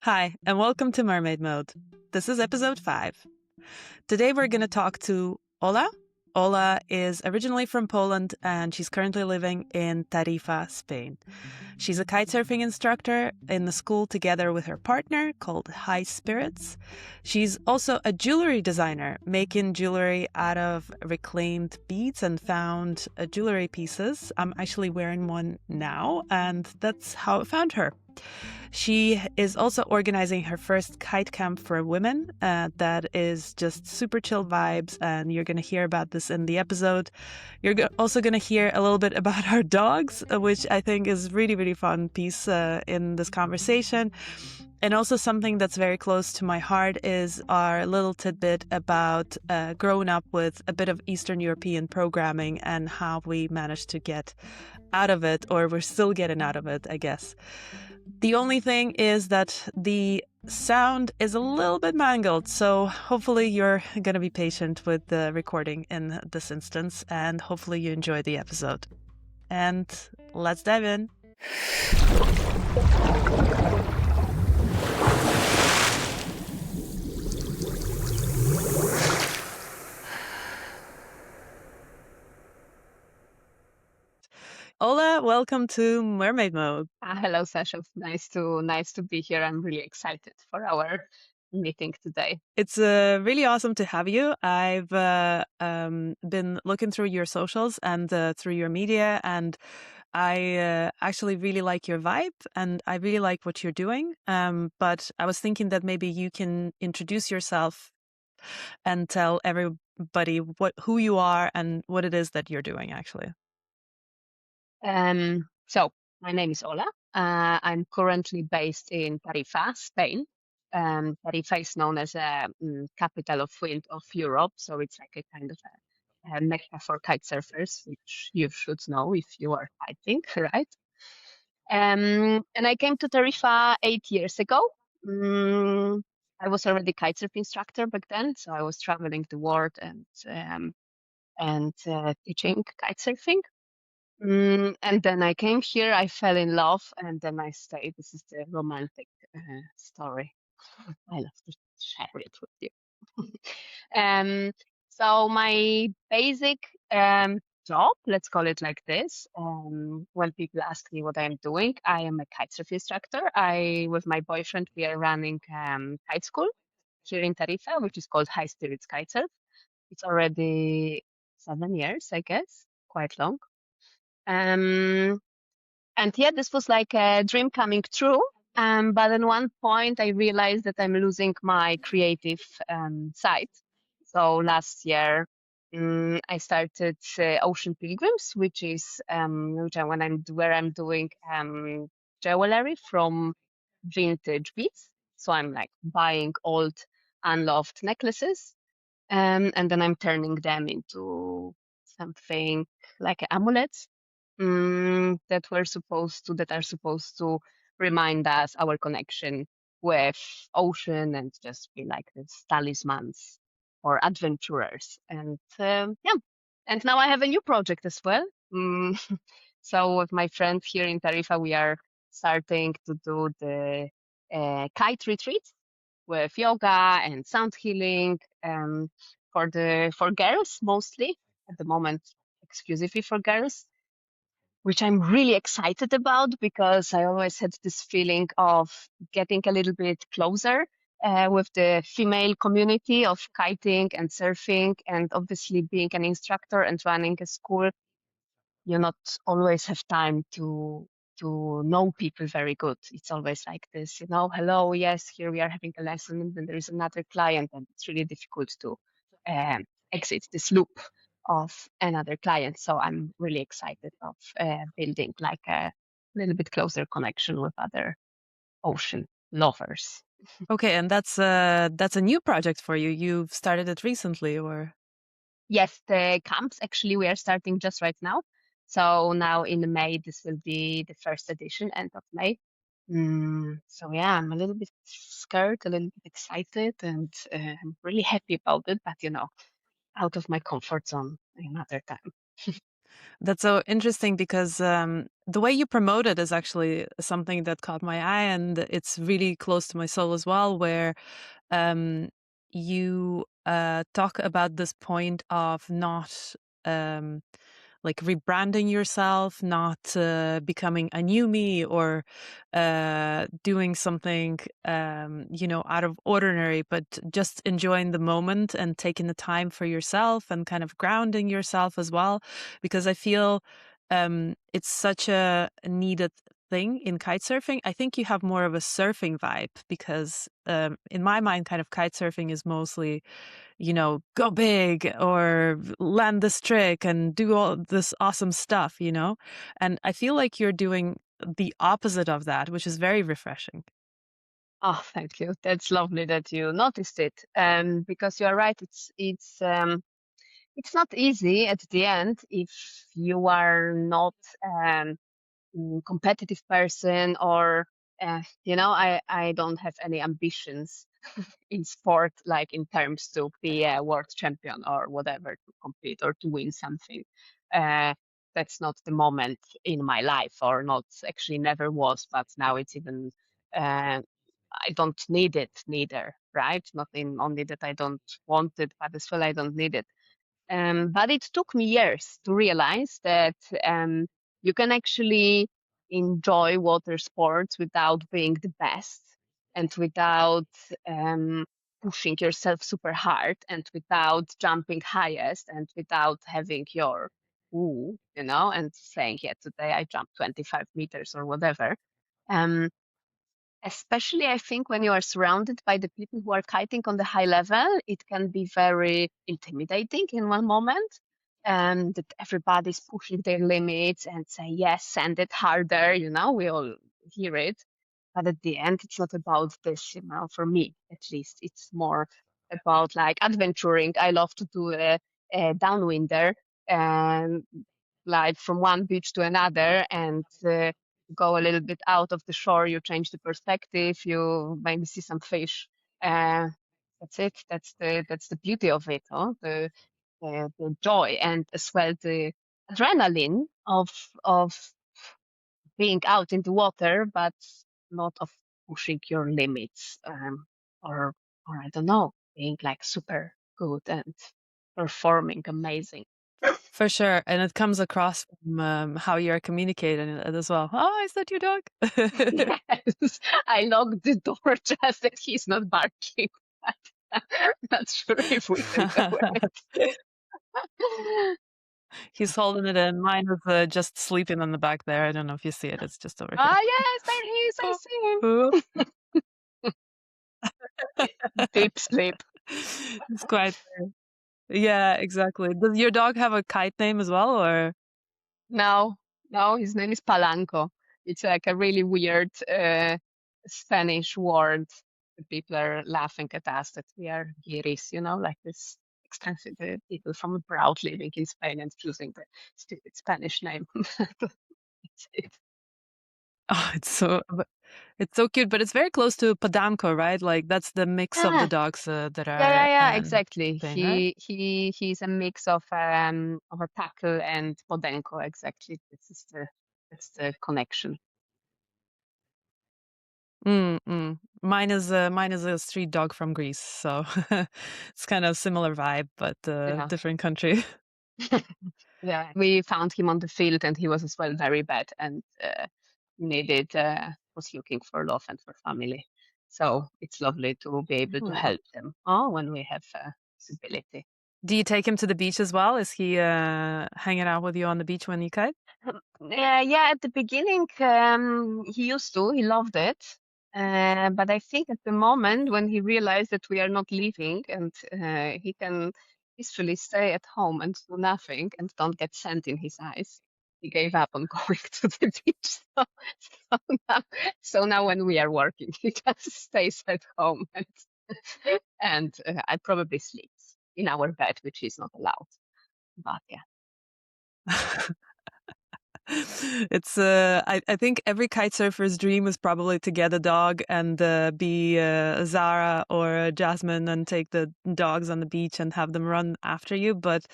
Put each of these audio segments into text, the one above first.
Hi, and welcome to Mermaid Mode. This is episode 5. Today we're going to talk to Ola. Ola is originally from Poland and she's currently living in Tarifa, Spain. She's a kitesurfing instructor in the school together with her partner called High Spirits. She's also a jewellery designer, making jewellery out of reclaimed beads and found jewellery pieces. I'm actually wearing one now, and that's how I found her. She is also organizing her first kite camp for women that is just super chill vibes, and you're going to hear about this in the episode. You're also going to hear a little bit about our dogs, which I think is really, really fun piece in this conversation. And also something that's very close to my heart is our little tidbit about growing up with a bit of Eastern European programming and how we managed to get out of it, or we're still getting out of it, I guess. The only thing is that the sound is a little bit mangled, so hopefully you're going to be patient with the recording in this instance, and hopefully you enjoy the episode. And let's dive in. Ola, welcome to Mermaid Mode. Hello, Sasha. Nice to be here. I'm really excited for our meeting today. It's really awesome to have you. I've been looking through your socials and through your media, and I actually really like your vibe, and I really like what you're doing. But I was thinking that maybe you can introduce yourself and tell everybody who you are and what it is that you're doing, actually. So my name is Ola. I'm currently based in Tarifa, Spain. Tarifa is known as a capital of wind of Europe, so it's like a kind of a mecca for kite surfers, which you should know if you are kiting, right? And I came to Tarifa 8 years ago. Mm, I was already kitesurf instructor back then, so I was traveling the world and teaching kitesurfing. And then I came here, I fell in love, and then I stayed. This is the romantic story. I love to share it with you. um, so my basic job, let's call it like this, when people ask me what I'm doing, I am a kitesurf instructor. With my boyfriend, we are running kite school here in Tarifa, which is called High Spirits Kitesurf. It's already 7 years, I guess, quite long. Um, and yeah, this was like a dream coming true. But at one point, I realized that I'm losing my creative side. So last year, I started Ocean Pilgrims, which is where I'm doing jewellery from vintage beads. So I'm like buying old unloved necklaces, and then I'm turning them into something like amulets that are supposed to remind us our connection with ocean and just be like this talismans or adventurers. And yeah, and now I have a new project as well. Mm, so with my friend here in Tarifa, we are starting to do the kite retreat with yoga and sound healing for girls mostly at the moment, exclusively for girls, which I'm really excited about because I always had this feeling of getting a little bit closer with the female community of kiting and surfing, and obviously being an instructor and running a school, you not always have time to know people very good. It's always like this, hello, yes, here we are having a lesson, and then there is another client, and it's really difficult to exit this loop of another client. So I'm really excited of building like a little bit closer connection with other ocean lovers. Okay, and that's a new project for you. You've started it recently, or? Yes, the camps actually we are starting just right now. So now in May, this will be the first edition, end of May. So yeah, I'm a little bit scared, a little bit excited, and I'm really happy about it. But out of my comfort zone another time. That's so interesting because the way you promote it is actually something that caught my eye, and it's really close to my soul as well, where um, you talk about this point of not um, like rebranding yourself, not becoming a new me, or doing something out of ordinary, but just enjoying the moment and taking the time for yourself and kind of grounding yourself as well, because I feel it's such a needed thing in kite surfing. I think you have more of a surfing vibe because in my mind, kind of kite surfing is mostly, go big or land this trick and do all this awesome stuff. And I feel like you're doing the opposite of that, which is very refreshing. Oh, thank you. That's lovely that you noticed it. Because you're right. It's not easy at the end if you are not competitive person, or I don't have any ambitions in sport, like in terms to be a world champion or whatever, to compete or to win something. uh, that's not the moment in my life, or not, actually never was, but now it's even uh, I don't need it neither, right? Not in only that I don't want it, but as well I don't need it. But it took me years to realize that um, you can actually enjoy water sports without being the best, and without um, pushing yourself super hard, and without jumping highest, and without having your ooh, and saying, yeah, today I jumped 25 meters or whatever. Um, Especially, I think, when you are surrounded by the people who are kiting on the high level, it can be very intimidating in one moment. That everybody's pushing their limits and say, yes, send it harder, we all hear it. But at the end, it's not about this, for me, at least. It's more about like adventuring. I love to do a downwinder, and like from one beach to another, and go a little bit out of the shore. You change the perspective, you maybe see some fish. uh, that's it. That's the beauty of it, huh? The joy, and as well the adrenaline of being out in the water, but not of pushing your limits, or I don't know, being like super good and performing amazing. For sure. And it comes across from how you're communicating it as well. Oh, is that your dog? Yes, I locked the door just that he's not barking. Not sure if we can go ahead. He's holding it in. Mine is just sleeping on the back there. I don't know if you see it. It's just over here. Ah, yes, there he is. I Oh, see oh. him. Deep sleep. It's quite. Yeah, exactly. Does your dog have a kite name as well, or? No, no, his name is Palanco. It's like a really weird Spanish word. The people are laughing at us that we are guiris, like this expensive people from abroad living in Spain and choosing the stupid Spanish name. That's it. Oh, it's so cute, but it's very close to Podanco, right? Like that's the mix of the Yeah, dogs that yeah, yeah, are yeah, in exactly. Spain, right? He's a mix of a tackle and Podenco, exactly. That's the connection. Mm. Mine is a street dog from Greece, so it's kind of similar vibe, but Yeah. different country. Yeah, we found him on the field, and he was as well very bad, and was looking for love and for family. So it's lovely to be able to Hmm. help them when we have visibility. Do you take him to the beach as well? Is he hanging out with you on the beach when you kite? Yeah, at the beginning, he used to, he loved it. But I think at the moment when he realized that we are not leaving, and he can peacefully stay at home and do nothing and don't get sand in his eyes, he gave up on going to the beach. So now, so now when we are working, he just stays at home, and I probably sleeps in our bed, which is not allowed. But yeah. It's I think every kite surfer's dream is probably to get a dog and be Zara or Jasmine and take the dogs on the beach and have them run after you. But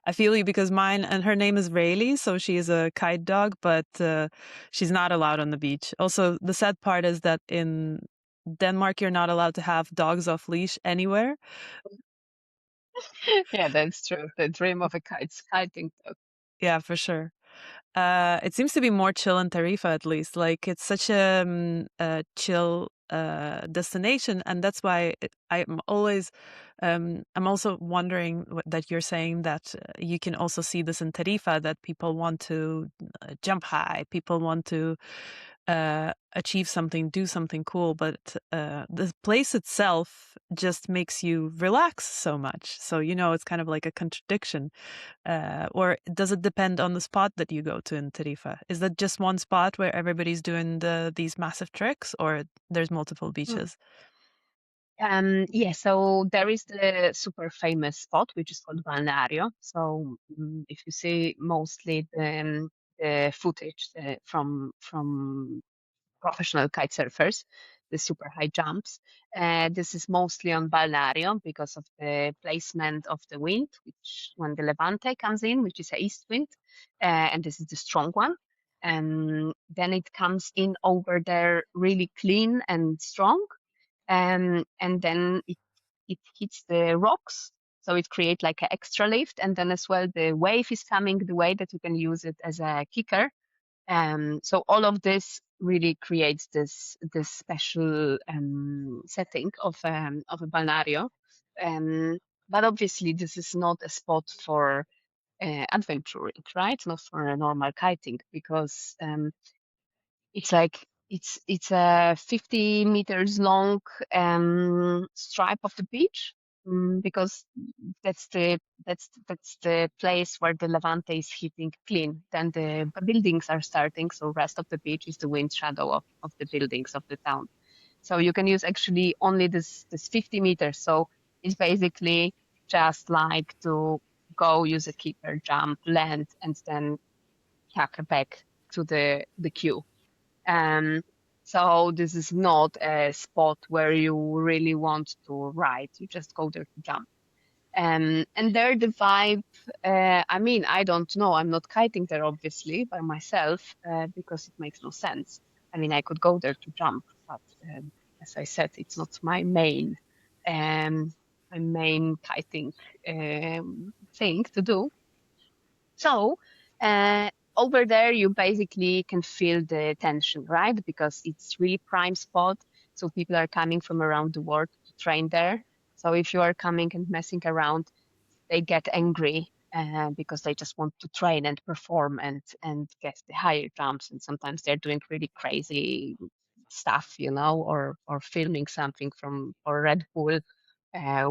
I feel you because mine, and her name is Rayleigh, so she is a kite dog, but she's not allowed on the beach. Also, the sad part is that in Denmark, you're not allowed to have dogs off leash anywhere. Yeah, that's true. The dream of a kiting dog. Yeah, for sure. It seems to be more chill in Tarifa, at least. Like it's such a chill destination, and that's why I'm also wondering that you're saying that you can also see this in Tarifa, that people want to jump high, people want to achieve something, do something cool, but the place itself just makes you relax so much. So it's kind of like a contradiction. Or does it depend on the spot that you go to in Tarifa? Is that just one spot where everybody's doing these massive tricks, or there's multiple Mm. beaches? Yeah, so there is the super famous spot, which is called Balneario. So if you see mostly the footage from professional kite surfers, the super high jumps. This is mostly on Balneario because of the placement of the wind, which when the Levante comes in, which is a east wind, and this is the strong one, and then it comes in over there really clean and strong, and then it hits the rocks. So it creates like an extra lift, and then as well the wave is coming the way that you can use it as a kicker, so all of this really creates this special setting of a balneario. Um, but obviously, this is not a spot for adventuring, right? Not for a normal kiting because it's like it's a 50 meters long stripe of the beach, because that's the place where the Levante is hitting clean. Then the buildings are starting, so rest of the beach is the wind shadow of the buildings of the town. So you can use actually only this 50 meters. So it's basically just like to go use a keeper, jump, land, and then hack back to the queue. um, so this is not a spot where you really want to ride. You just go there to jump. And there the vibe, I mean, I don't know. I'm not kiting there obviously by myself, because it makes no sense. I mean, I could go there to jump, but as I said, it's not um, my main kiting thing to do. So over there, you basically can feel the tension, right? Because it's really prime spot. So people are coming from around the world to train there. So if you are coming and messing around, they get angry because they just want to train and perform and get the higher jumps. And sometimes they're doing really crazy stuff, or filming something from or Red Bull,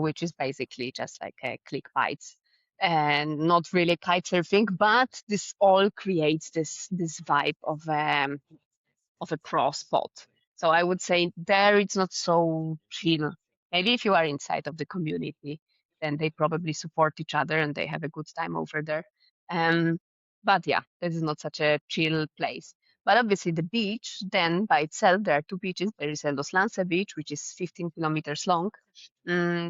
which is basically just like a click bites and not really kite surfing, but this all creates this vibe of a pro spot. So I would say there it's not so chill. Maybe if you are inside of the community, then they probably support each other and they have a good time over there. Um, but yeah, this is not such a chill place. But obviously the beach, then by itself, there are two beaches. There is a Los Lanza beach, which is 15 kilometers long.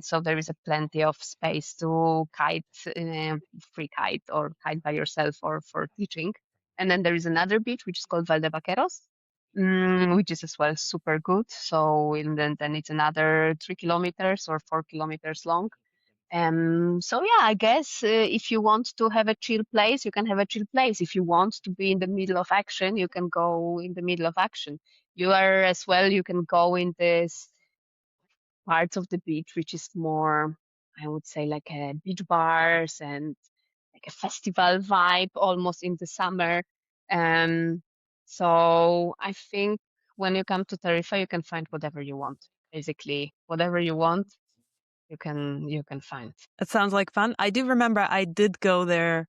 So there is a plenty of space to kite, free kite or kite by yourself or for teaching. And then there is another beach, which is called Valdevaqueros, which is as well super good. So then it's another 3 kilometers or 4 kilometers long. So yeah, I guess if you want to have a chill place, you can have a chill place. If you want to be in the middle of action, you can go in the middle of action. You are as well, you can go in this parts of the beach, which is more, I would say, like a beach bars and like a festival vibe almost in the summer. Um, so I think when you come to Tarifa, you can find whatever you want. Basically, whatever you want, you can find. It sounds like fun. I do remember I did go there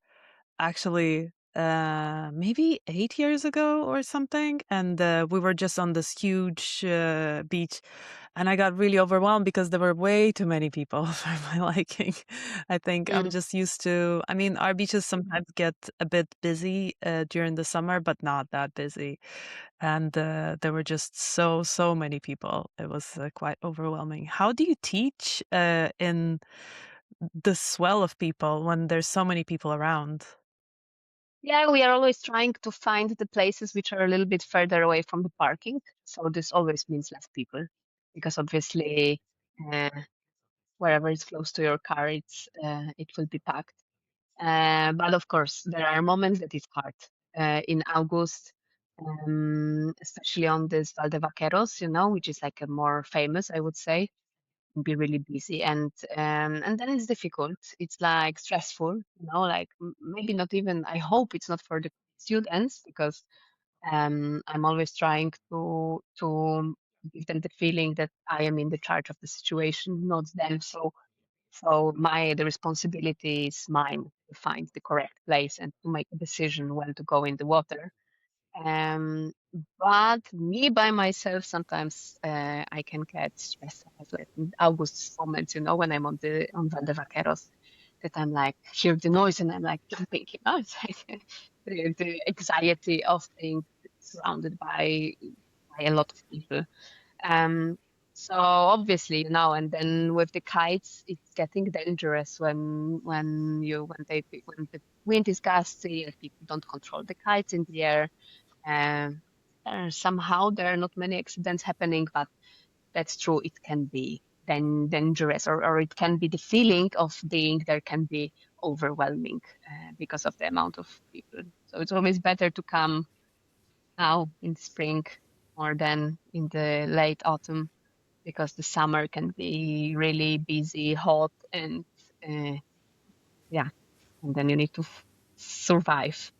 actually maybe 8 years ago or something, and we were just on this huge beach, and I got really overwhelmed because there were way too many people for my liking. I think I'm Mm. just used to. I mean, our beaches sometimes get a bit busy during the summer, but not that busy, and there were just so many people. It was quite overwhelming. How do you teach in the swell of people when there's so many people around? Yeah, we are always trying to find the places which are a little bit further away from the parking. So this always means less people, because obviously, uh, wherever is close to your car, it will be packed. But of course, there are moments that it's hard. In August, especially on this Valdevaqueros, which is like a more famous, I would say, can be really busy, and then it's difficult. It's like stressful, like maybe not even. I hope it's not for the students, because I'm always trying to give them the feeling that I am in the charge of the situation, not them. So the responsibility is mine to find the correct place and to make a decision when to go in the water. Um, but me by myself, sometimes I can get stressed out, like in August moments, when I'm on the Vaqueros, that I'm like hear the noise and I'm like jumping. It's like the anxiety of being surrounded by a lot of people. Um, so obviously, and then with the kites, it's getting dangerous when the wind is gusty and people don't control the kites in the air. um, Somehow there are not many accidents happening, but that's true. It can be then dangerous, or it can be the feeling of being there can be overwhelming because of the amount of people. So it's always better to come now in spring more than in the late autumn, because the summer can be really busy, hot, and uh, yeah, and then you need to survive.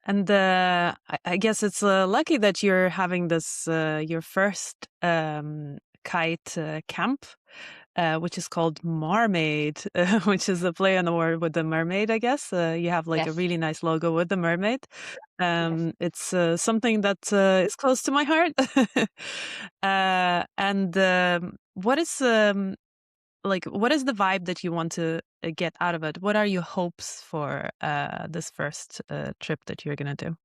And I guess it's lucky that you're having this your first kite camp, which is called Marmaid, which is a play on the word with the mermaid. I guess you have like a Yes, really nice logo with the mermaid. yes. It's something that is close to my heart. And what is what is the vibe that you want to get out of it? What are your hopes for this first trip that you're gonna do?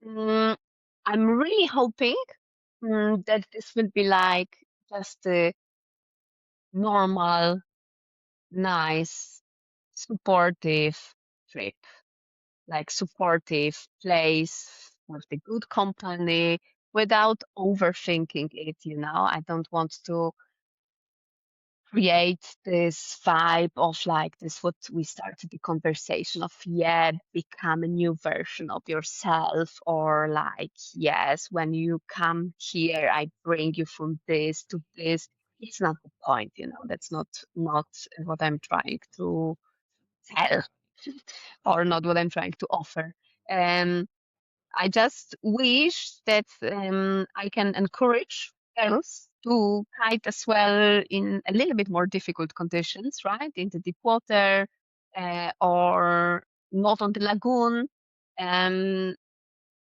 Mm, I'm really hoping that this will be like just a normal, nice, supportive trip, like supportive place with the good company without overthinking it. I don't want to create this vibe of like this what we started the conversation of, yeah, become a new version of yourself, or like, yes, when you come here I bring you from this to this. It's not the point. That's not what I'm trying to tell, or not what I'm trying to offer. um I just wish that I can encourage girls to kite as well in a little bit more difficult conditions, right? In the deep water, or not on the lagoon, um,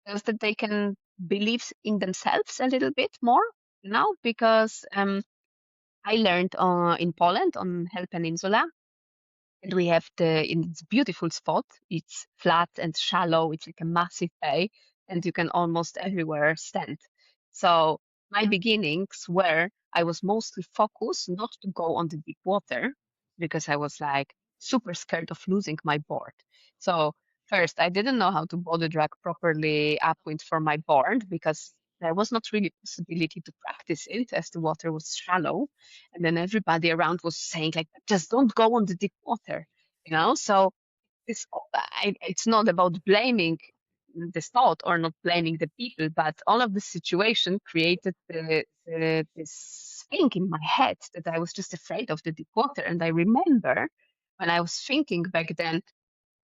just that they can believe in themselves a little bit more now, because I learned in Poland on Hell Peninsula, and we have in this beautiful spot. It's flat and shallow. It's like a massive bay, and you can almost everywhere stand. So my beginnings were I was mostly focused not to go on the deep water, because I was like super scared of losing my board. So first, I didn't know how to body drag properly upwind for my board, because there was not really possibility to practice it as the water was shallow. And then everybody around was saying like, just don't go on the deep water, So it's not about blaming the thought or not blaming the people, but all of the situation created this thing in my head that I was just afraid of the deep water. And I remember when I was thinking back then,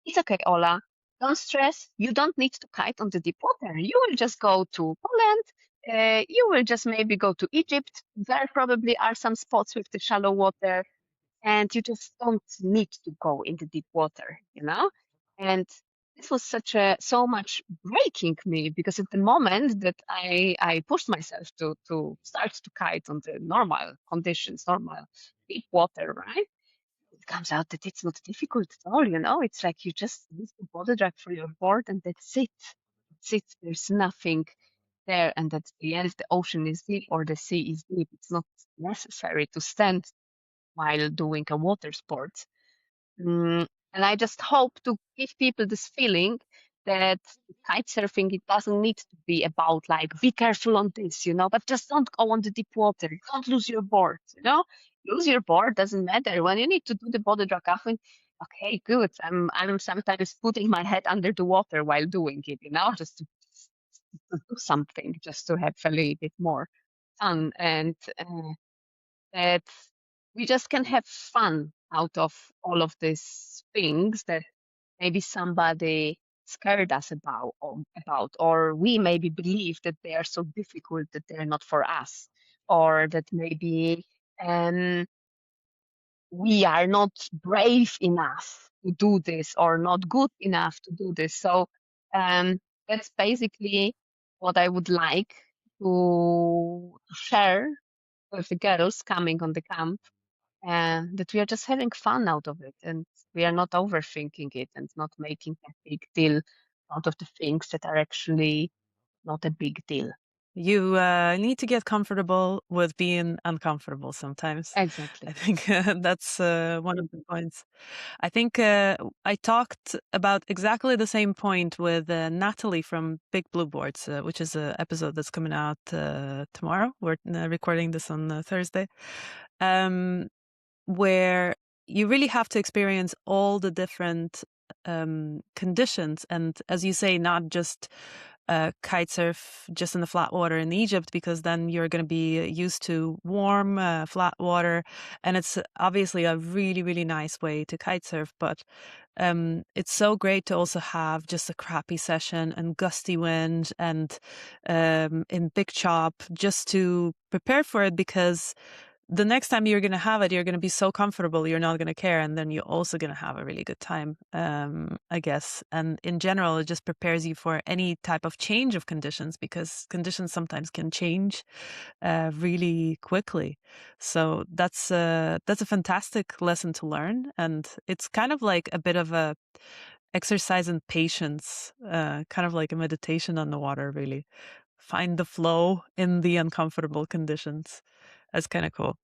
it's okay, Ola. Don't stress. You don't need to kite on the deep water. You will just go to Poland. You will just maybe go to Egypt. There probably are some spots with the shallow water, and you just don't need to go in the deep water. And this was so much breaking me, because at the moment that I pushed myself to start to kite on the normal conditions, normal deep water, right? It comes out that it's not difficult at all, you know? It's like you just use the body drag for your board and that's it. That's it. There's nothing there. And at the end, the ocean is deep or the sea is deep. It's not necessary to stand while doing a water sport. And I just hope to give people this feeling that kite surfing, it doesn't need to be about like, be careful on this, you know, but just don't go on the deep water. Don't lose your board, you know? Lose your board, doesn't matter. When you need to do the body drag often, okay, good. I'm sometimes putting my head under the water while doing it, you know, just to do something, just to have a little bit more fun. And that we just can have fun out of all of these things that maybe somebody scared us or we maybe believe that they are so difficult that they're not for us, or that maybe um, we are not brave enough to do this or not good enough to do this. So um, that's basically what I would like to share with the girls coming on the camp, and that we are just having fun out of it, and we are not overthinking it and not making a big deal out of the things that are actually not a big deal. You need to get comfortable with being uncomfortable sometimes. I Exactly. think that's one of the points. I think I talked about exactly the same point with Natalie from Big Blue Boards, which is an episode that's coming out tomorrow. We're recording this on Thursday, um, where you really have to experience all the different conditions. And as you say, not just kite surf just in the flat water in Egypt, because then you're going to be used to warm, flat water. And it's obviously a really, really nice way to kite surf. But it's so great to also have just a crappy session and gusty wind and in big chop just to prepare for it, because the next time you're going to have it, you're going to be so comfortable, you're not going to care. And then you're also going to have a really good time, I guess. And in general, it just prepares you for any type of change of conditions, because conditions sometimes can change really quickly. So that's a fantastic lesson to learn. And it's kind of like a bit of a exercise in patience, kind of like a meditation on the water, really. Find the flow in the uncomfortable conditions. That's kind of cool.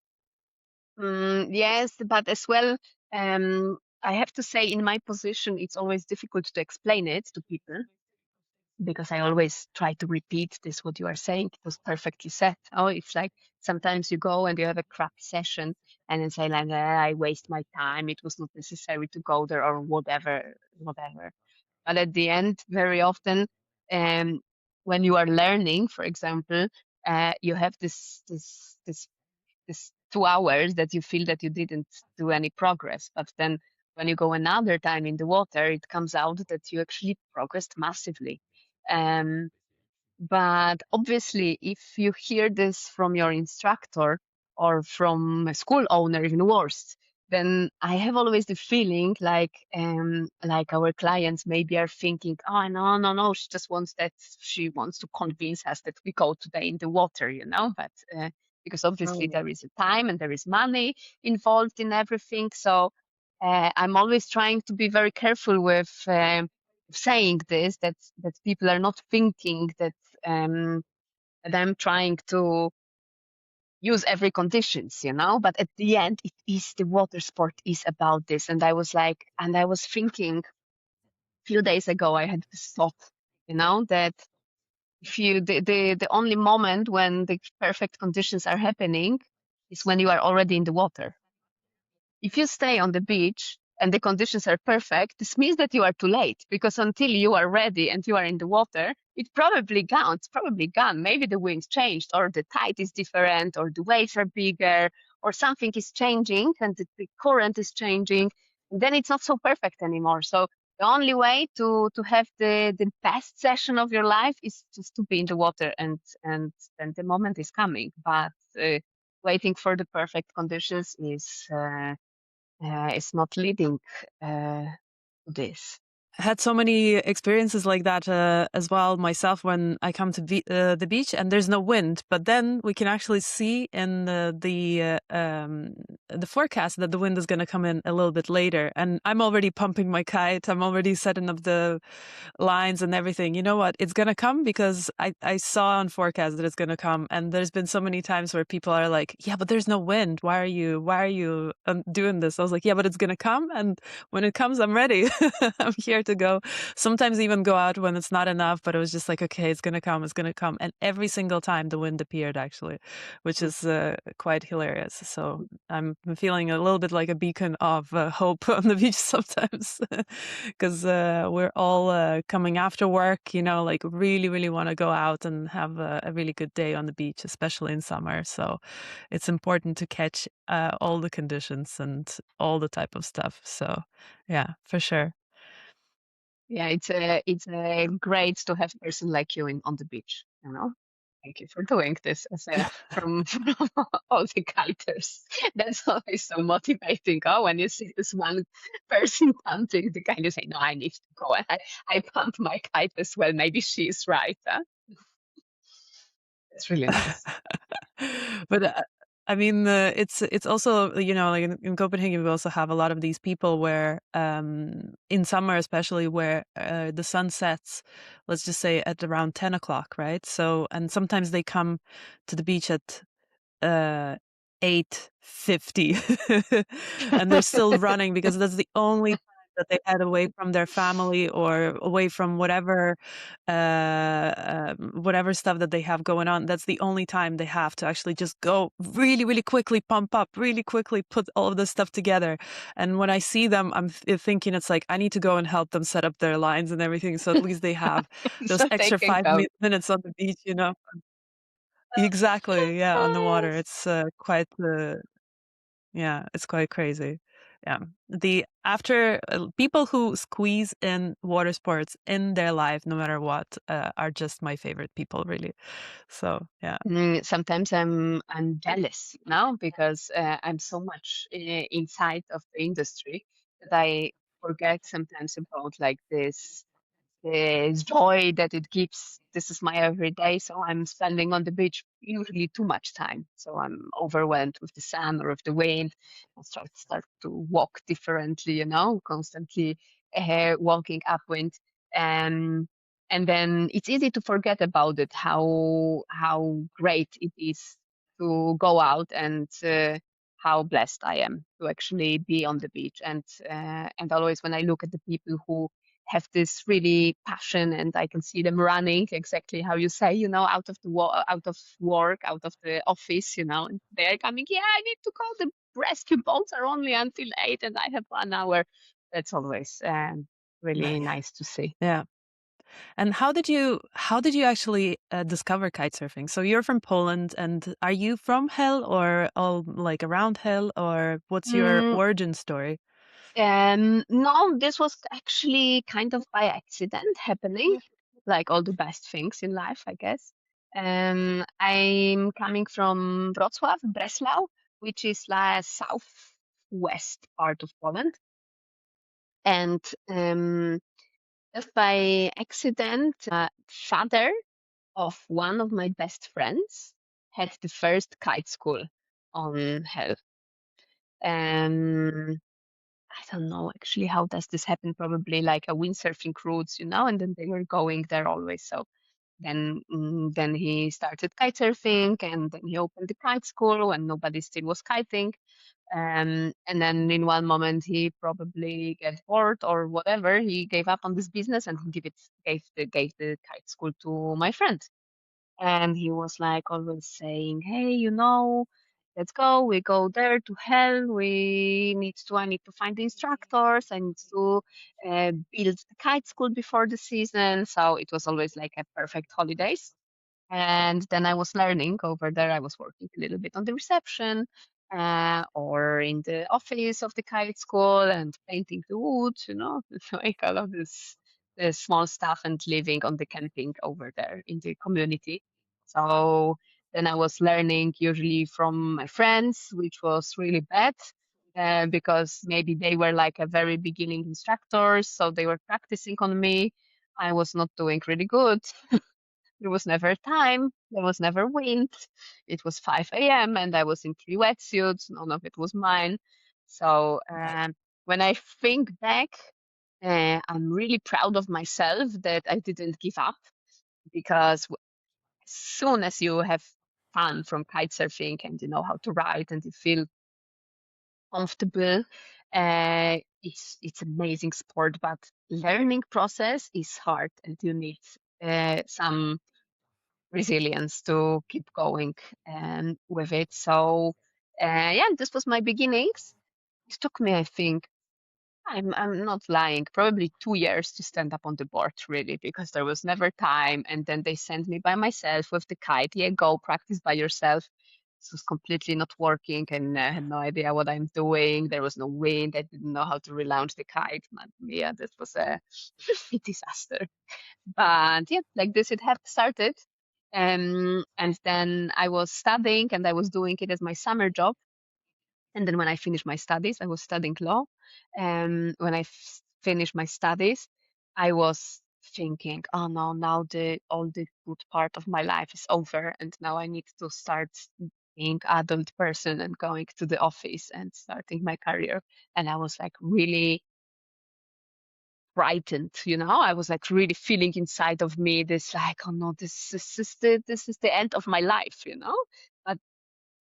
Yes, but as well, I have to say, in my position, it's always difficult to explain it to people, because I always try to repeat this, what you are saying. It was perfectly said. Oh, it's like sometimes you go and you have a crappy session and then say like, I waste my time. It was not necessary to go there or whatever, whatever. But at the end, very often, um, when you are learning, for example, you have this 2 hours that you feel that you didn't do any progress. But then when you go another time in the water, it comes out that you actually progressed massively. Um, but obviously, if you hear this from your instructor or from a school owner, even worse, then I have always the feeling like our clients maybe are thinking, oh no, no, no, she wants to convince us that we go today in the water, you know. But because obviously Oh. there is a time and there is money involved in everything, so I'm always trying to be very careful with saying this, that people are not thinking um, that I'm trying to use every conditions, you know. But at the end, it is the water sport is about this. And I was thinking a few days ago, I had this thought, you know, that if you the only moment when the perfect conditions are happening is when you are already in the water. If you stay on the beach and the conditions are perfect, this means that you are too late, because until you are ready and you are in the water, it's probably gone. It's probably gone. Maybe the winds changed, or the tide is different, or the waves are bigger, or something is changing and the current is changing. Then it's not so perfect anymore. So the only way to have the best session of your life is just to be in the water, and then the moment is coming. But waiting for the perfect conditions is not leading to this. had so many experiences like that as well myself when I come to the beach and there's no wind, but then we can actually see in the forecast that the wind is going to come in a little bit later, and I'm already pumping my kite. I'm already setting up the lines and everything. You know what? It's going to come because I saw on forecast that it's going to come, and there's been so many times where people are like, "Yeah, but there's no wind. Why are you doing this?" I was like, "Yeah, but it's going to come, and when it comes, I'm ready. I'm here to go." Sometimes even go out when it's not enough, but it was just like, okay, it's going to come, it's going to come. And every single time the wind appeared, actually, which is quite hilarious. So I'm feeling a little bit like a beacon of hope on the beach sometimes because we're all coming after work, like really, really want to go out and have a really good day on the beach, especially in summer. So it's important to catch all the conditions and all the type of stuff. So yeah, for sure. Yeah, it's great to have a person like you on the beach, you know. Thank you for doing this as a from all the kiters. That's always so motivating. Oh, when you see this one person pumping the kite, you say, "No, I need to go." And I pump my kite as well. Maybe she's right. Huh? It's really nice. But I mean, it's also, like in Copenhagen we also have a lot of these people where in summer especially, where the sun sets, let's just say at around 10 o'clock, right? So, and sometimes they come to the beach at 8:50 and they're still running because that's the only time that they had away from their family or away from whatever stuff that they have going on. That's the only time they have to actually just go really, really quickly, pump up really quickly, put all of this stuff together. And when I see them, I'm thinking it's like I need to go and help them set up their lines and everything, so at least they have those So they extra can five go. minutes on the beach. Exactly, yeah, on the water. It's yeah, it's quite crazy. Yeah. The after People who squeeze in water sports in their life, no matter what, are just my favorite people, really. So, yeah. Sometimes I'm jealous now because I'm so much inside of the industry that I forget sometimes about like this the joy that it gives. This is my everyday, so I'm spending on the beach usually too much time. So I'm overwhelmed with the sun or with the wind. I start to walk differently, constantly walking upwind. Um, and then it's easy to forget about it, how great it is to go out and how blessed I am to actually be on the beach. And always when I look at the people who have this really passion and I can see them running exactly how you say, out of out of work, out of the office, and they're coming, yeah, I need to go. The rescue boats are only until 8 and I have 1 hour. That's always really nice to see. Yeah. And how did you actually discover kite surfing? So you're from Poland, and are you from Hell or all like around Hell, or what's your Mm, origin story? no, this was actually kind of by accident happening, like all the best things in life, I guess. I'm coming from Wrocław, Breslau, which is like southwest part of Poland. And just by accident, father of one of my best friends had the first kite school on Hell. Um, I don't know actually how does this happen. Probably like a windsurfing routes, and then they were going there always. So then he started kite surfing, and then he opened the kite school when nobody still was kiting. And then in one moment he probably get bored or whatever. He gave up on this business and he gave the kite school to my friend. And he was like always saying, "Hey, let's go. We go there to hell. I need to find the instructors. I need to build the kite school before the season." So it was always like a perfect holidays. And then I was learning over there. I was working a little bit on the reception or in the office of the kite school and painting the wood, like all of this small stuff and living on the camping over there in the community. So then I was learning usually from my friends, which was really bad because maybe they were like a very beginning instructors, so they were practicing on me. I was not doing really good. There was never time, there was never wind. It was 5 a.m. and I was in 3 wetsuits, none of it was mine. So when I think back, I'm really proud of myself that I didn't give up because as soon as you have fun from kite surfing and you know how to ride and you feel comfortable, it's amazing sport, but learning process is hard and you need some resilience to keep going with it. So yeah, this was my beginnings. It took me, I think, I'm not lying, probably 2 years to stand up on the board, really, because there was never time. And then they sent me by myself with the kite. Yeah, go practice by yourself. This was completely not working, and I had no idea what I'm doing. There was no wind. I didn't know how to relaunch the kite. Man, yeah, this was a disaster. But yeah, like this, it had started. And then I was studying, and I was doing it as my summer job. And then when I finished my studies, I was studying law. When I finished my studies, I was thinking, oh no, now the all the good part of my life is over, and now I need to start being adult person and going to the office and starting my career. And I was like really frightened, you know. I was like really feeling inside of me this like, oh no, this is the end of my life, you know. But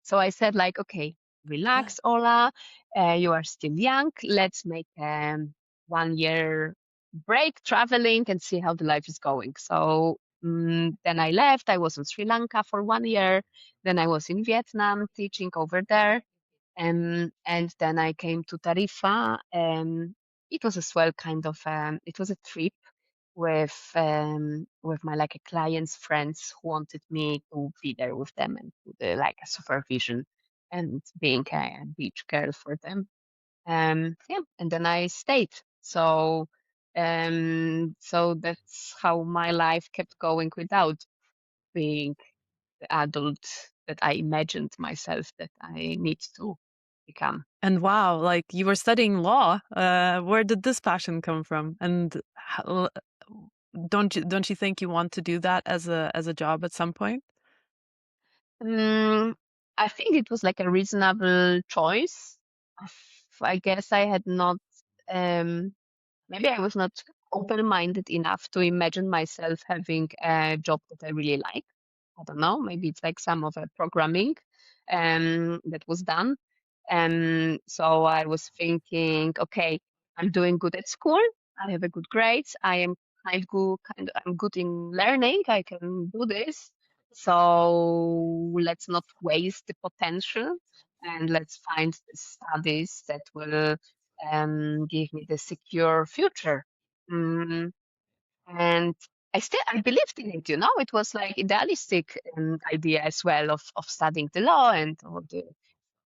so I said, like, okay, relax, Ola. You are still young. Let's make 1 year break traveling and see how the life is going. So then I left. I was in Sri Lanka for 1 year. Then I was in Vietnam teaching over there. And then I came to Tarifa. It was as well kind of it was a trip with my like a client's friends who wanted me to be there with them and do the like a supervision and being a beach girl for them. Yeah, and then I stayed. So that's how my life kept going without being the adult that I imagined myself that I need to become. And wow, like you were studying law. Where did this passion come from? And how, don't you think you want to do that as a job at some point? Mm, I think it was like a reasonable choice. I guess I had not, um, maybe I was not open-minded enough to imagine myself having a job that I really like. I don't know, maybe it's like some of a programming that was done. So I was thinking, okay, I'm doing good at school. I have a good grades. I am I'm good in learning. I can do this. So let's not waste the potential and let's find the studies that will give me the secure future. Mm, and I believed in it, you know. It was like idealistic idea as well of studying the law and all the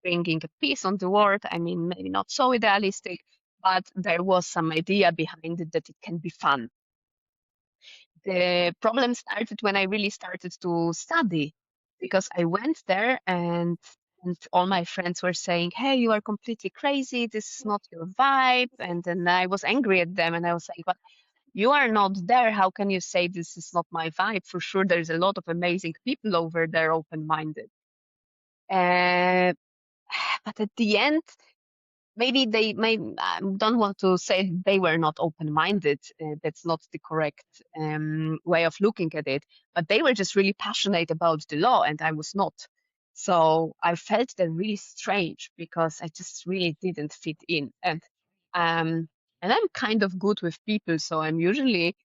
bringing a peace on the world. I mean, maybe not so idealistic, but there was some idea behind it that it can be fun. The problem started when I really started to study because I went there and all my friends were saying, "Hey, you are completely crazy. This is not your vibe." And then I was angry at them and I was like, "But you are not there. How can you say this is not my vibe? For sure, there's a lot of amazing people over there, open-minded." Uh, but at the end, maybe they may I don't want to say they were not open-minded. That's not the correct way of looking at it. But they were just really passionate about the law, and I was not. So I felt that really strange because I just really didn't fit in. Um, and I'm kind of good with people, so I'm usually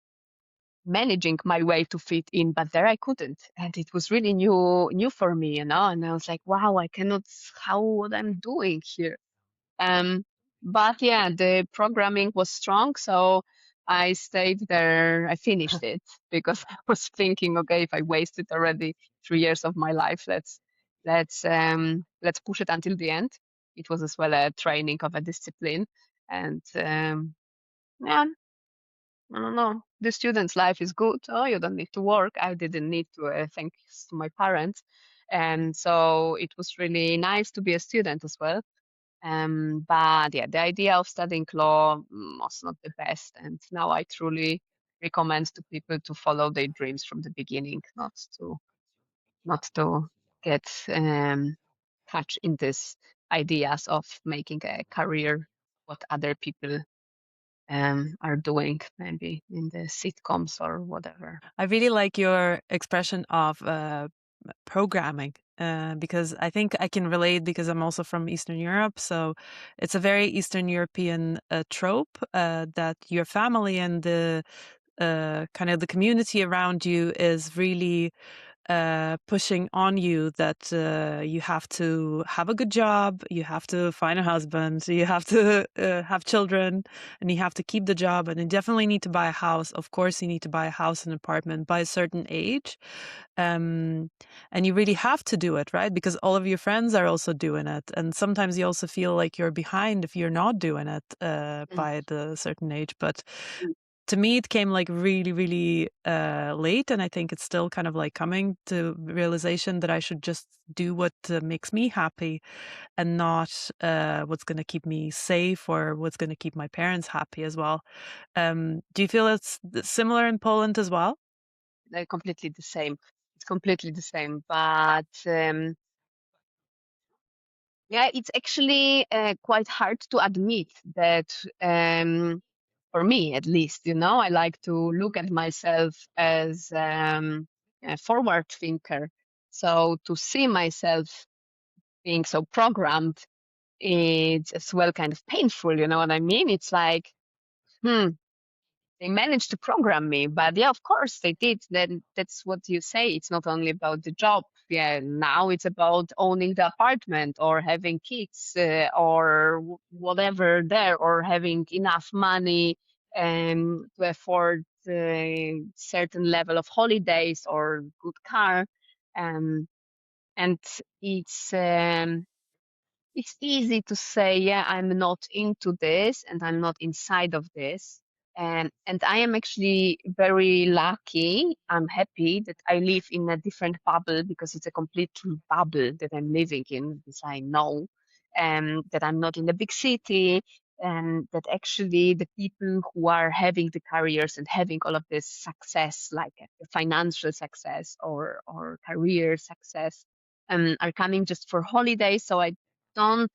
managing my way to fit in, but there I couldn't. And it was really new for me, you know, and I was like, wow, I cannot how what I'm doing here. Um but yeah, the programming was strong, so I stayed there. I finished it because I was thinking, okay, if I wasted already 3 years of my life, let's push it until the end. It was as well a training of a discipline. And yeah, I don't know. The student's life is good. Oh, you don't need to work. I didn't need to, thanks to my parents. And so it was really nice to be a student as well. But yeah, the idea of studying law was not the best. And now I truly recommend to people to follow their dreams from the beginning, not to get catch in this ideas of making a career, what other people are doing, maybe in the sitcoms or whatever. I really like your expression of programming because I think I can relate because I'm also from Eastern Europe. So it's a very Eastern European trope that your family and the kind of the community around you is really pushing on you that you have to have a good job, you have to find a husband, you have to have children, and you have to keep the job, and you definitely need to buy a house. Of course, you need to buy a house and apartment by a certain age. Um, and you really have to do it, right? Because all of your friends are also doing it. And sometimes you also feel like you're behind if you're not doing it Mm, by the certain age. But mm, to me, it came like really, really late. And I think it's still kind of like coming to realization that I should just do what makes me happy and not what's going to keep me safe or what's going to keep my parents happy as well. Do you feel it's similar in Poland as well? they're completely the same. It's completely the same. But yeah, it's actually quite hard to admit that, for me at least, I like to look at myself as a forward thinker. So to see myself being so programmed, it's as well kind of painful, you know what I mean? It's like, hmm, they managed to program me, but yeah, of course they did. Then that's what you say. It's not only about the job. Yeah, now it's about owning the apartment or having kids or whatever there, or having enough money to afford certain level of holidays or good car. Um, and it's um, it's easy to say, yeah, I'm not into this and I'm not inside of this. And I am actually very lucky. I'm happy that I live in a different bubble, because it's a complete bubble that I'm living in, because I know that I'm not in a big city, and that actually the people who are having the careers and having all of this success, like financial success or career success, are coming just for holidays. So I don't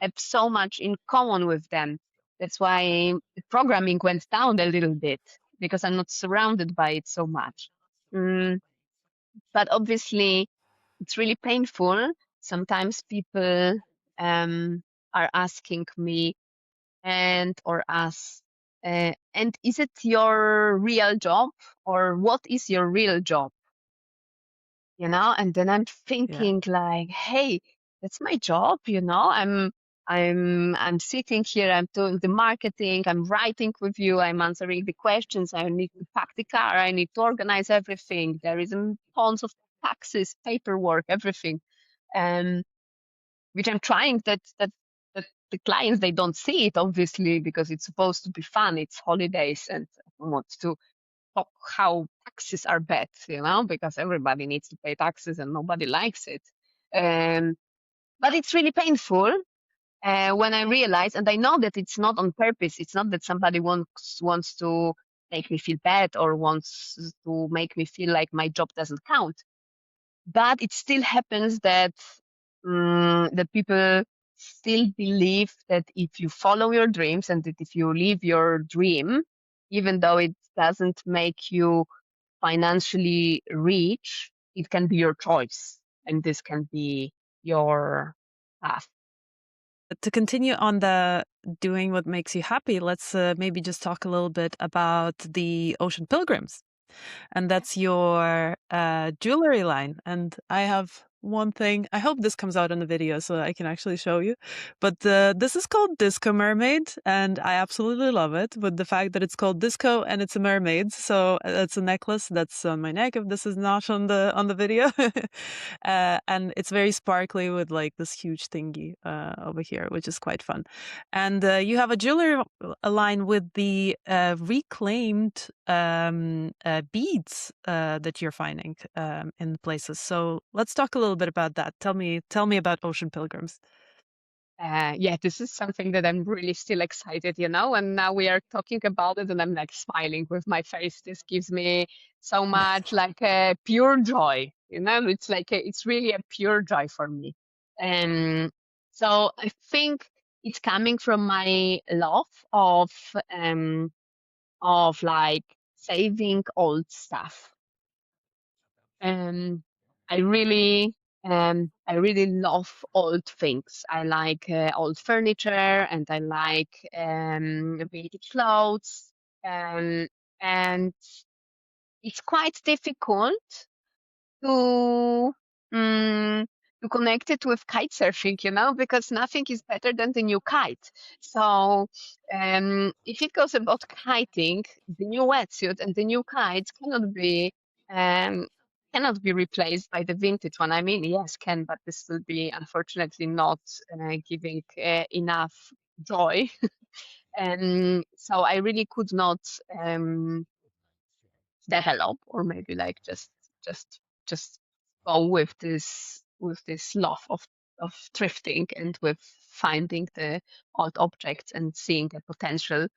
have so much in common with them. That's why the programming went down a little bit, because I'm not surrounded by it so much. Mm, but obviously, it's really painful. Sometimes people are asking me or us, and is it your real job, or what is your real job? And then I'm Yeah. thinking like, hey, that's my job. I'm sitting here, I'm doing the marketing, I'm writing with you, I'm answering the questions, I need to pack the car, I need to organize everything, there is tons of taxes, paperwork, everything, um which I'm trying that the clients, they don't see it, obviously, because it's supposed to be fun, it's holidays, and I don't want to talk how taxes are bad, because everybody needs to pay taxes and nobody likes it. Um, but it's really painful when I realize, and I know that it's not on purpose. It's not that somebody wants to make me feel bad or wants to make me feel like my job doesn't count. But it still happens that people still believe that if you follow your dreams and that if you live your dream, even though it doesn't make you financially rich, it can be your choice, and this can be your path. To continue on the doing what makes you happy, let's maybe just talk a little bit about the Ocean Pilgrims. And that's your jewelry line. And I have one thing. I hope this comes out in the video so I can actually show you. But this is called Disco Mermaid, and I absolutely love it. But the fact that it's called disco and it's a mermaid, so it's a necklace that's on my neck. If this is not on the video, and it's very sparkly with like this huge thingy over here, which is quite fun. And you have a jewelry line with the reclaimed beads that you're finding in places. So let's talk a little bit about that. Tell me about Ocean Pilgrims. Yeah, this is something that I'm really still excited, and now we are talking about it and I'm like smiling with my face. This gives me so much like a pure joy, it's like it's really a pure joy for me. Um, so I think it's coming from my love um of like saving old stuff. Um, I really, I really love old things. I like old furniture and I like vintage clothes. Um, and it's quite difficult to mm, to connect it with kite surfing, because nothing is better than the new kite. So if it goes about kiting, the new wetsuit and the new kites um, cannot be replaced by the vintage one. I mean, yes, can, but this will be unfortunately not giving enough joy. So I really could not. Develop, or maybe like just just go with this love of thrifting and with finding the old objects and seeing the potential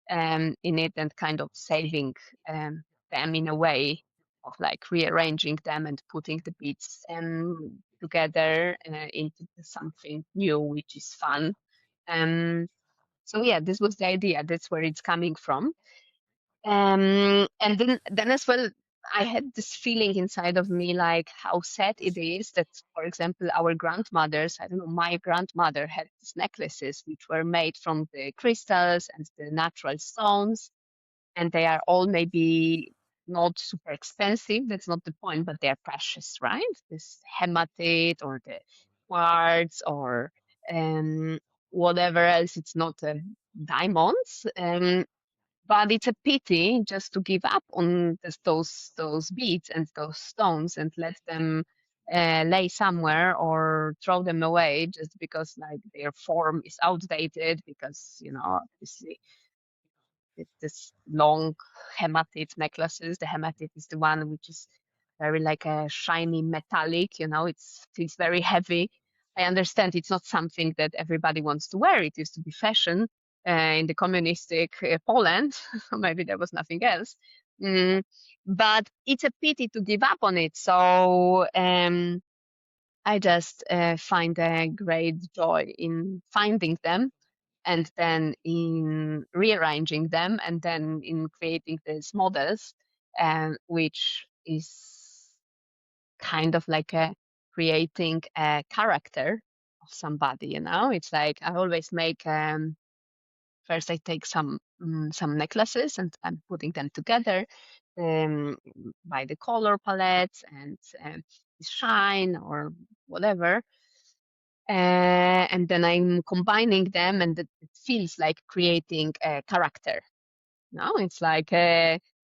in it, and kind of saving them in a way of like rearranging them and putting the bits together into something new, which is fun. So yeah, this was the idea. That's where it's coming from. And then as well, I had this feeling inside of me, like how sad it is that, for example, our grandmothers, I don't know, my grandmother had these necklaces which were made from the crystals and the natural stones, and they are all maybe not super expensive. That's not the point, but they are precious, right? This hematite or the quartz or um, whatever else. It's not diamonds. But it's a pity just to give up on those beads and those stones and let them lay somewhere or throw them away just because like their form is outdated, because obviously this long hematite necklaces. The hematite is the one which is very like a shiny metallic, it's very heavy. I understand it's not something that everybody wants to wear. It used to be fashion in the communistic Poland. Maybe there was nothing else. Mm, but it's a pity to give up on it. So I just find a great joy in finding them, and then in rearranging them, and then in creating these models, which is kind of like creating a character of somebody. It's like I always make first I take some necklaces and I'm putting them together um, by the color palettes and shine or whatever, and then I'm combining them, and it feels like creating a character. It's like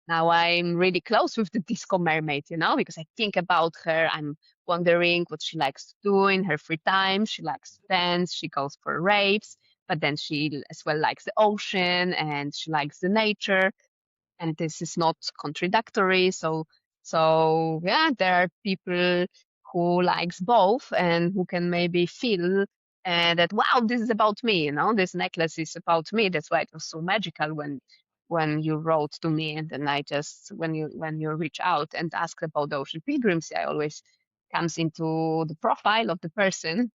now I'm really close with the disco mermaid, because I think about her. I'm wondering what she likes to do in her free time. She likes to dance. She goes for raves, but then she as well likes the ocean and she likes the nature, and this is not contradictory. So yeah, there are people who likes both and who can maybe feel that wow, this is about me. This necklace is about me. That's why it was so magical when you wrote to me, and then I just when you reach out and ask about the Ocean Pilgrims, I always comes into the profile of the person,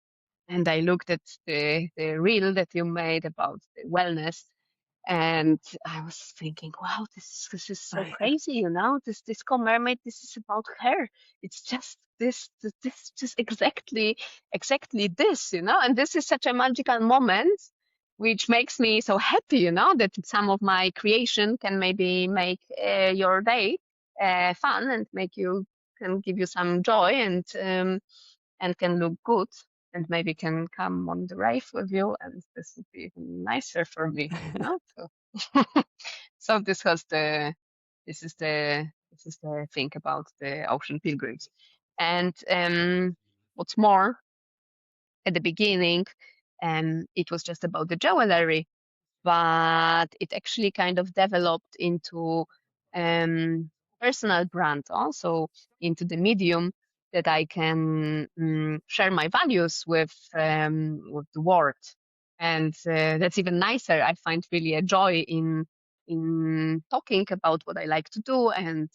and I looked at the reel that you made about the wellness, and I was thinking, wow, this is so Right. crazy, This disco mermaid, this is about her. It's just this just exactly this, And this is such a magical moment, which makes me so happy, that some of my creation can maybe make your day fun and can give you some joy, and can look good, and maybe can come on the rave with you, and this would be even nicer for me, So, so this is the thing about the Ocean Pilgrims. And what's more, at the beginning, it was just about the jewellery, but it actually kind of developed into um, personal brand, also into the medium that I can share my values with the world. And that's even nicer. I find really a joy in talking about what I like to do and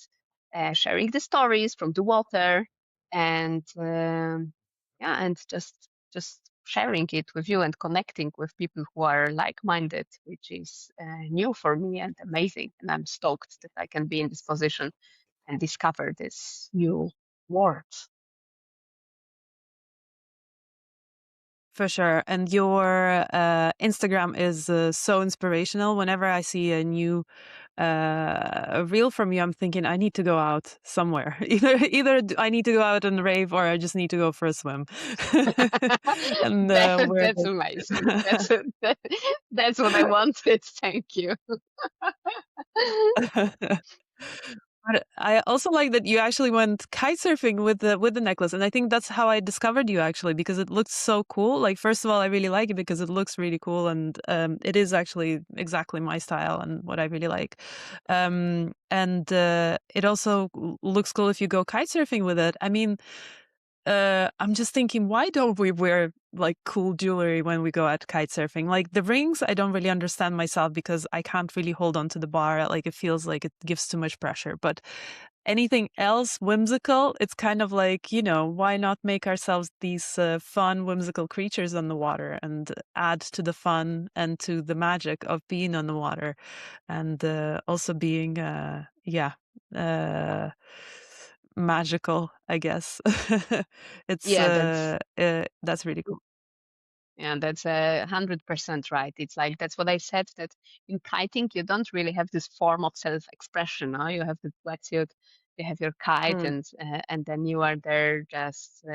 sharing the stories from the water and yeah, and just sharing it with you and connecting with people who are like-minded, which is new for me and amazing. And I'm stoked that I can be in this position and discover this new world. For sure. And your Instagram is so inspirational. Whenever I see a new reel from you, I'm thinking I need to go out somewhere. Either I need to go out and rave, or I just need to go for a swim. And we're That's amazing. That's what I wanted. Thank you. But I also like that you actually went kite surfing with the necklace, and I think that's how I discovered you actually, because it looks so cool. Like, first of all, I really like it because it looks really cool, and it is actually exactly my style and what I really like. And it also looks cool if you go kite surfing with it. I mean, I'm just thinking, why don't we wear like cool jewelry when we go out kite surfing? Like the rings, I don't really understand myself because I can't really hold on to the bar. Like it feels like it gives too much pressure. But anything else whimsical, it's kind of like, why not make ourselves these fun, whimsical creatures on the water and add to the fun and to the magic of being on the water and also being, uh, magical, I guess. It's Yeah, that's really cool. that's 100% right. It's like that's what I said, that in kiting you don't really have this form of self-expression. No? You have the wetsuit, you have your kite, Mm. and then you are there just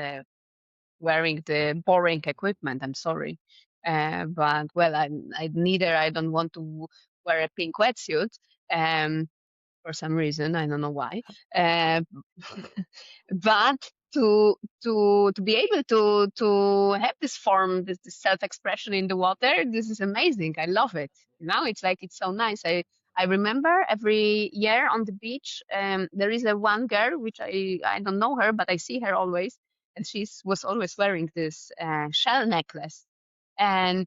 wearing the boring equipment. I'm sorry, but well, I don't want to wear a pink wetsuit. Um, for some reason. I don't know why. Uh, but to be able to have this form, this self-expression in the water, this is amazing. I love it. It's like it's so nice. I remember every year on the beach, there is a one girl which I don't know her, but I see her always, and was always wearing this shell necklace. And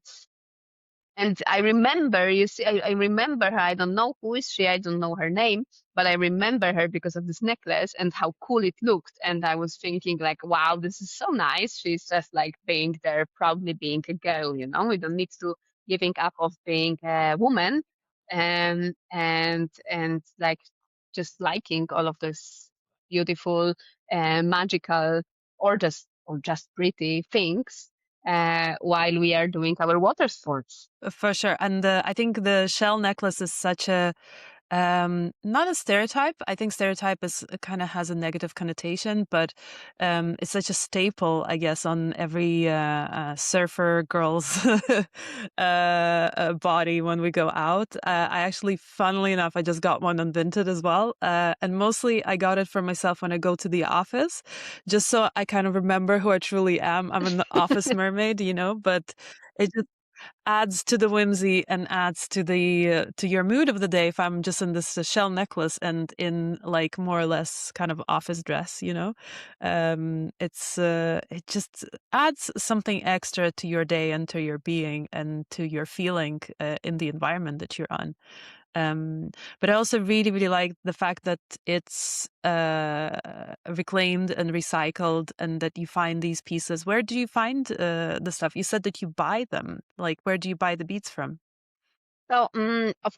and I remember, you see, I remember her. I don't know who is she. I don't know her name, but I remember her because of this necklace and how cool it looked. And I was thinking like, wow, this is so nice. She's just like being there, proudly being a girl. We don't need to giving up of being a woman, and like just liking all of this beautiful, magical, or just pretty things while we are doing our water sports. For sure. And I think the shell necklace is such a not a stereotype. I think stereotype is kind of has a negative connotation, but it's such a staple, I guess, on every surfer girl's body when we go out. I actually, funnily enough, I just got one on Vinted as well, and mostly I got it for myself when I go to the office, just so I kind of remember who I truly am. I'm an office mermaid, but it just adds to the whimsy and adds to the to your mood of the day if I'm just in this shell necklace and in like more or less kind of office dress, it just adds something extra to your day and to your being and to your feeling in the environment that you're on. um, but I also really, really like the fact that it's reclaimed and recycled, and that you find these pieces. Where do you find the stuff? You said that you buy them. Like, where do you buy the beads from? So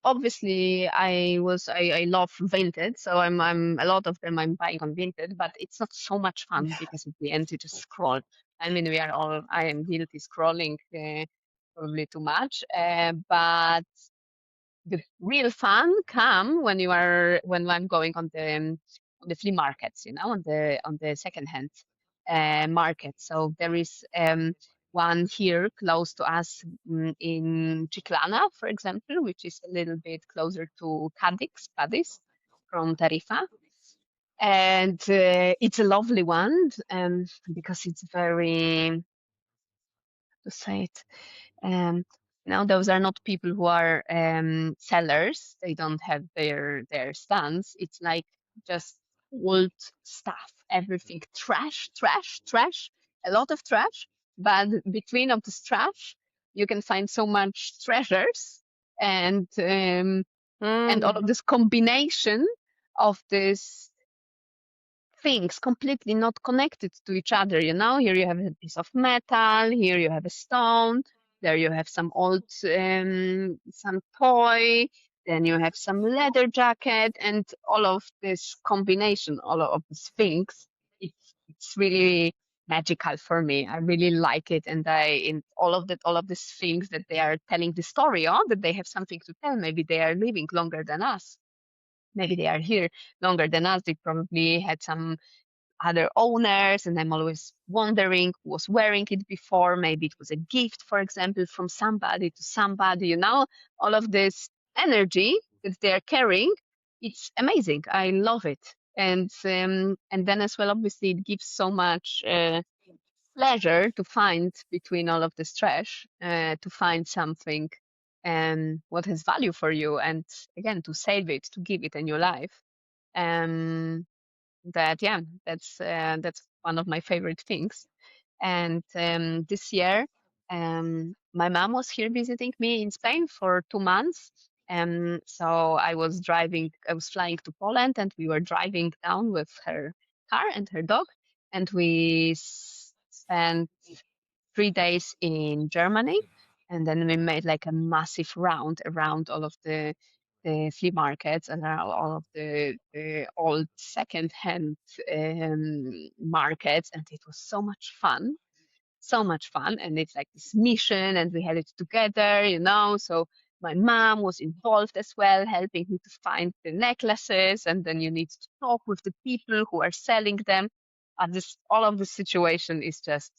obviously I love Vinted, so I'm a lot of them I'm buying on Vinted, but it's not so much fun because at the end you just scroll. I mean, I am guilty scrolling probably too much, but the real fun come when I'm going on the flea markets, on the secondhand market. So there is one here close to us, in Chiclana, for example, which is a little bit closer to Cadiz from Tarifa. And it's a lovely one, because it's very, to say it, um, those are not people who are sellers. They don't have their stands. It's like just old stuff, everything trash, trash, trash, a lot of trash. But between of this trash, you can find so much treasures, and all Mm. of this combination of this things completely not connected to each other. Here you have a piece of metal, here you have a stone, there you have some old, some toy, then you have some leather jacket, and all of this combination, all of these things, it's really magical for me. I really like it, and in all of these things that they are telling the story on, that they have something to tell. Maybe they are living longer than us. Maybe they are here longer than us. They probably had some other owners, and I'm always wondering who was wearing it before. Maybe it was a gift, for example, from somebody to somebody. All of this energy that they are carrying, it's amazing. I love it. And then as well, obviously, it gives so much pleasure to find between all of this trash, to find something what has value for you, and again to save it, to give it a new life. Um, that yeah that's one of my favorite things. And this year, my mom was here visiting me in Spain for 2 months. So I was flying to Poland, and we were driving down with her car and her dog, and we spent 3 days in Germany, and then we made like a massive round around all of the flea markets and around all of the old second-hand markets, and it was so much fun. And it's like this mission, and we had it together, so my mom was involved as well, helping me to find the necklaces, and then you need to talk with the people who are selling them. This all of the situation is just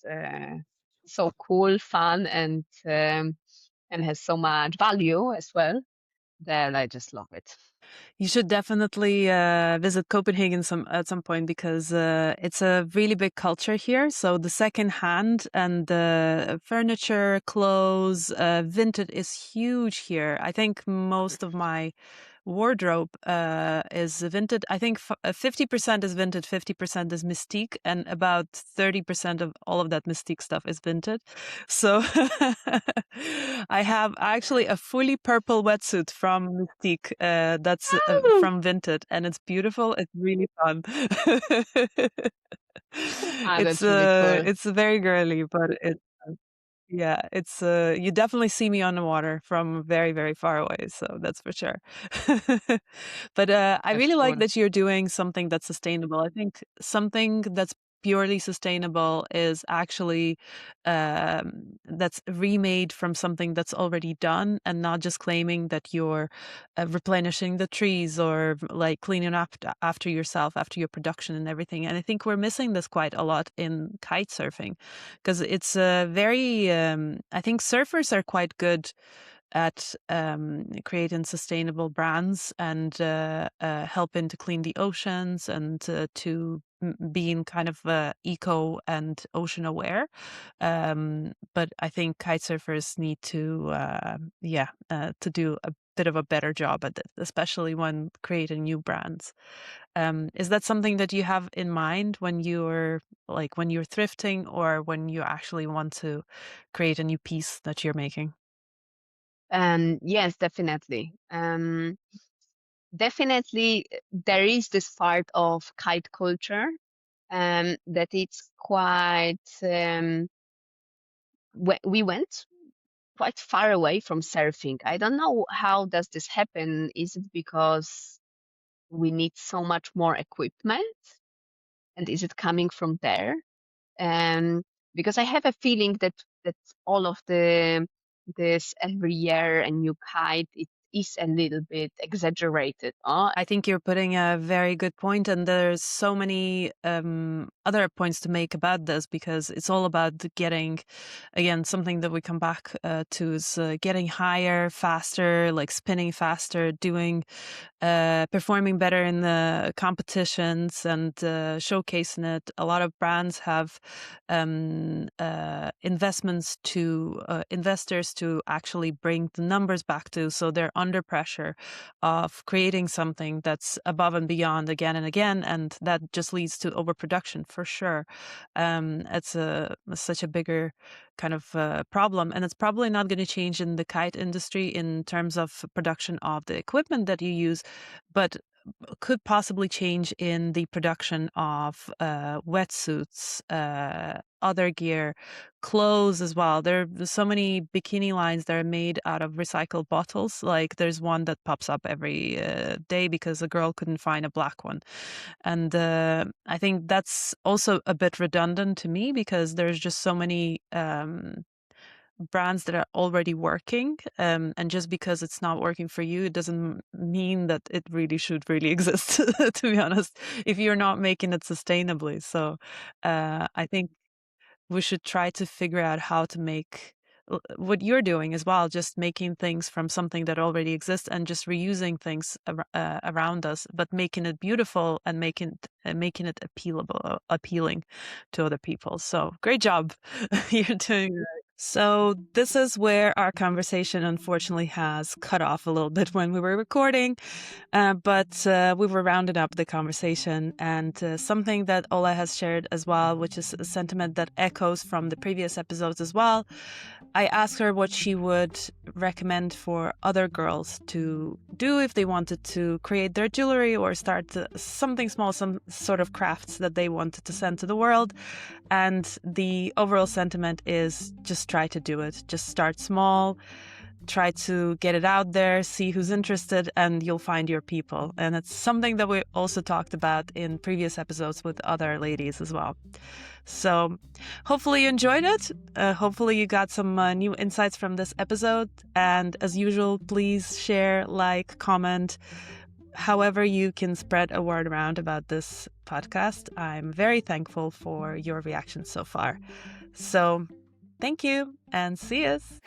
so cool, fun, and has so much value as well, that I just love it. You should definitely visit Copenhagen at some point, because it's a really big culture here. So the second hand and the furniture, clothes, vintage is huge here. I think most of my wardrobe is vintage. I think 50% is vintage, 50% is mystique, and about 30% of all of that mystique stuff is vintage. So I have actually a fully purple wetsuit from Mystique, that's Oh, from Vinted, and it's beautiful. It's really fun. that's really cool. It's very girly, but yeah, it's you definitely see me on the water from very, very far away, so that's for sure. But I That's really like cool. that you're doing something that's sustainable. I think something that's purely sustainable is actually that's remade from something that's already done, and not just claiming that you're replenishing the trees or like cleaning up after yourself, after your production and everything. And I think we're missing this quite a lot in kite surfing, because it's very I think surfers are quite good at creating sustainable brands and helping to clean the oceans and to being kind of eco and ocean aware. But I think kite surfers need to to do a bit of a better job at it, especially when creating new brands. Is that something that you have in mind when you're thrifting, or when you actually want to create a new piece that you're making? Yes, definitely. Definitely, there is this part of kite culture, that it's quite. We went quite far away from surfing. I don't know how does this happen. Is it because we need so much more equipment, and is it coming from there? Um, because I have a feeling that all of this every year a new kite, it is a little bit exaggerated. I think you're putting a very good point, and there's so many other points to make about this, because it's all about getting, again, something that we come back to is getting higher, faster, like spinning faster, doing performing better in the competitions and showcasing it. A lot of brands have investors to actually bring the numbers back to, so they're under pressure of creating something that's above and beyond again and again, and that just leads to overproduction for sure. It's such a bigger kind of problem, and it's probably not going to change in the kite industry in terms of production of the equipment that you use, but could possibly change in the production of wetsuits, other gear, clothes as well. There are so many bikini lines that are made out of recycled bottles. Like there's one that pops up every day because a girl couldn't find a black one. And I think that's also a bit redundant to me, because there's just so many brands that are already working, and just because it's not working for you, it doesn't mean that it should really exist, to be honest, if you're not making it sustainably. So I think we should try to figure out how to make what you're doing as well, just making things from something that already exists and just reusing things around us, but making it beautiful and making it appealing to other people. So great job. You're doing that. So this is where our conversation unfortunately has cut off a little bit when we were recording, but we were rounding up the conversation, and something that Ola has shared as well, which is a sentiment that echoes from the previous episodes as well. I asked her what she would recommend for other girls to do if they wanted to create their jewellery or start something small, some sort of crafts that they wanted to send to the world. And the overall sentiment is just try to do it. Just start small, try to get it out there, see who's interested, and you'll find your people. And it's something that we also talked about in previous episodes with other ladies as well. So hopefully you enjoyed it. Hopefully you got some new insights from this episode. And as usual, please share, like, comment, however you can spread a word around about this podcast. I'm very thankful for your reactions so far. So thank you and see us.